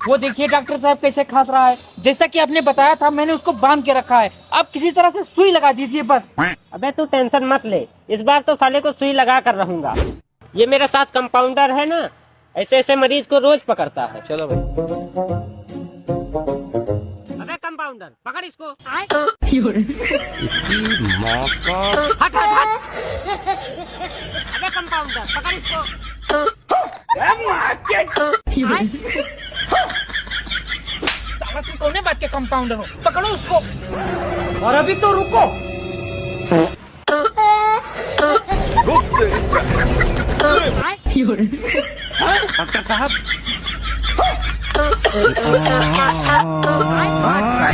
वो देखिए डॉक्टर साहब कैसे खांस रहा है। जैसा कि आपने बताया था मैंने उसको बांध के रखा है। आप किसी तरह से सुई लगा दीजिए बस। अबे तू टेंशन मत ले, इस बार तो साले को सुई लगा कर रहूंगा। ये मेरे साथ कंपाउंडर है ना, ऐसे ऐसे मरीज को रोज पकड़ता है। चलो भाई। अबे कंपाउंडर पकड़ इसको। हट हट हट। अबे कंपाउंडर पकड़ इसको। साला तुम कौन बात के कंपाउंडर हो? पकड़ो उसको। और अभी तो रुको। डॉक्टर साहब हाँ,